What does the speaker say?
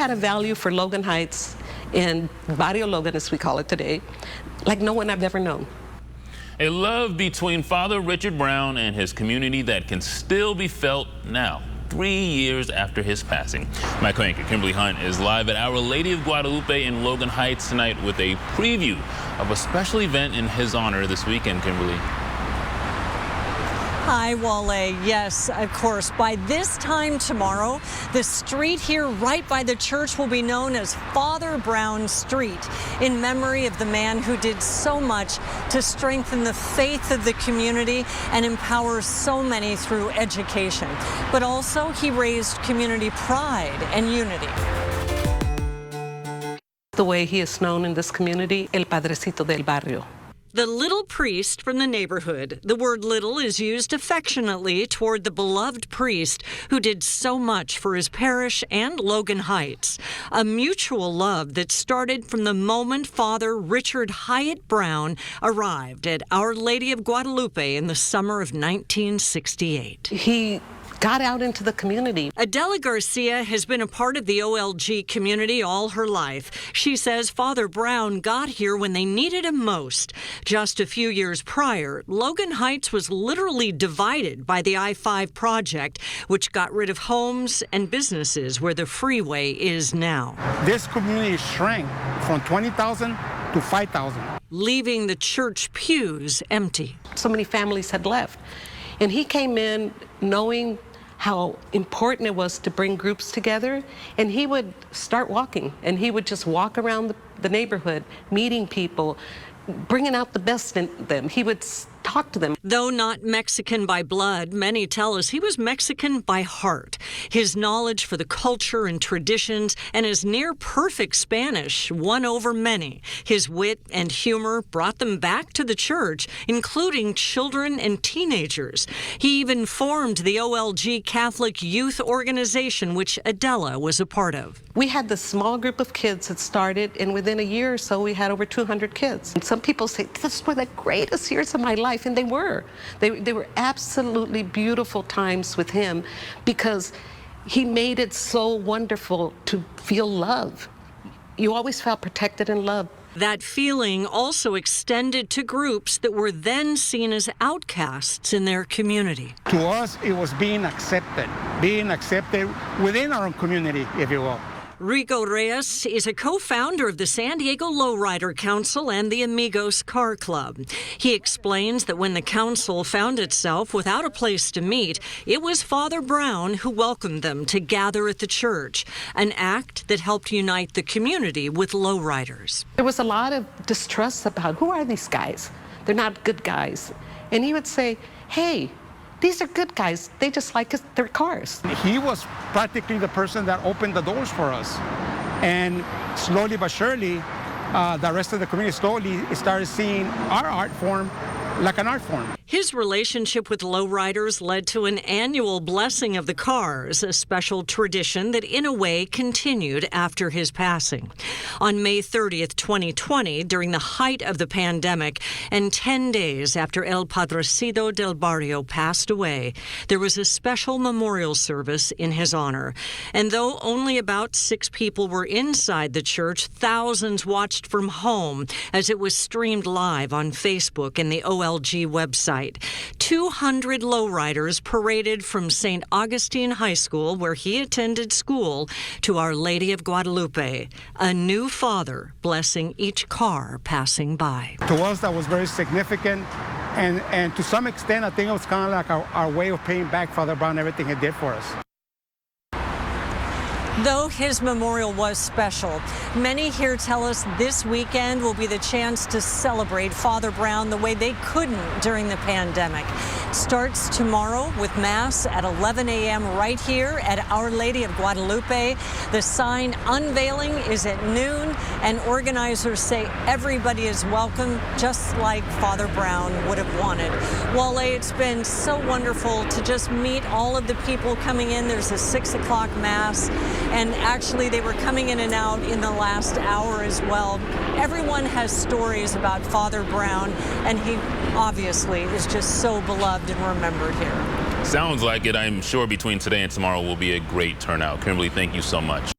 had a value for Logan Heights and Barrio Logan, as we call it today, like no one I've ever known. A love between Father Richard Brown and his community that can still be felt now, 3 years after his passing. My co-anchor Kimberly Hunt is live at Our Lady of Guadalupe in Logan Heights tonight with a preview of a special event in his honor this weekend, Kimberly. Hi, Wale. Yes, of course. By this time tomorrow, the street here right by the church will be known as Father Brown Street, in memory of the man who did so much to strengthen the faith of the community and empower so many through education. But also, he raised community pride and unity. The way he is known in this community, El Padrecito del Barrio. The little priest from the neighborhood. The word little is used affectionately toward the beloved priest who did so much for his parish and Logan Heights. A mutual love that started from the moment Father Richard Hyatt Brown arrived at Our Lady of Guadalupe in the summer of 1968. He got out into the community. Adela Garcia has been a part of the OLG community all her life. She says Father Brown got here when they needed him most. Just a few years prior, Logan Heights was literally divided by the I-5 project, which got rid of homes and businesses where the freeway is now. This community shrank from 20,000 to 5,000. Leaving the church pews empty. So many families had left. And he came in knowing how important it was to bring groups together, and he would start walking, and he would just walk around the neighborhood, meeting people, bringing out the best in them. He would talk to them. Though not Mexican by blood, many tell us he was Mexican by heart. His knowledge for the culture and traditions and his near-perfect Spanish won over many. His wit and humor brought them back to the church, including children and teenagers. He even formed the OLG Catholic Youth Organization, which Adela was a part of. We had this small group of kids that started, and within a year or so, we had over 200 kids. And some people say, this were the greatest years of my life. And they were. They were absolutely beautiful times with him because he made it so wonderful to feel love. You always felt protected and loved. That feeling also extended to groups that were then seen as outcasts in their community. To us, it was being accepted within our own community, if you will. Rico Reyes is a co-founder of the San Diego Lowrider Council and the Amigos Car Club. He explains that when the council found itself without a place to meet, it was Father Brown who welcomed them to gather at the church, an act that helped unite the community with lowriders. There was a lot of distrust about who are these guys? They're not good guys. And he would say, hey, these are good guys. They just like their cars. He was practically the person that opened the doors for us. And slowly but surely, the rest of the community slowly started seeing our art form like an art form. His relationship with lowriders led to an annual blessing of the cars, a special tradition that in a way continued after his passing. On May 30th, 2020, during the height of the pandemic and 10 days after El Padrecito del Barrio passed away, there was a special memorial service in his honor. And though only about 6 people were inside the church, thousands watched from home as it was streamed live on Facebook and the OLG website. 200 lowriders paraded from St. Augustine High School, where he attended school, to Our Lady of Guadalupe, a new father blessing each car passing by. To us, that was very significant, and to some extent, I think it was kind of like our way of paying back Father Brown everything he did for us. Though his memorial was special, many here tell us this weekend will be the chance to celebrate Father Brown the way they couldn't during the pandemic. Starts tomorrow with Mass at 11 a.m. right here at Our Lady of Guadalupe. The sign unveiling is at noon, and organizers say everybody is welcome, just like Father Brown would have wanted. Wale, it's been so wonderful to just meet all of the people coming in. There's a 6 o'clock Mass. And actually, they were coming in and out in the last hour as well. Everyone has stories about Father Brown, and he obviously is just so beloved and remembered here. Sounds like it. I'm sure between today and tomorrow will be a great turnout. Kimberly, thank you so much.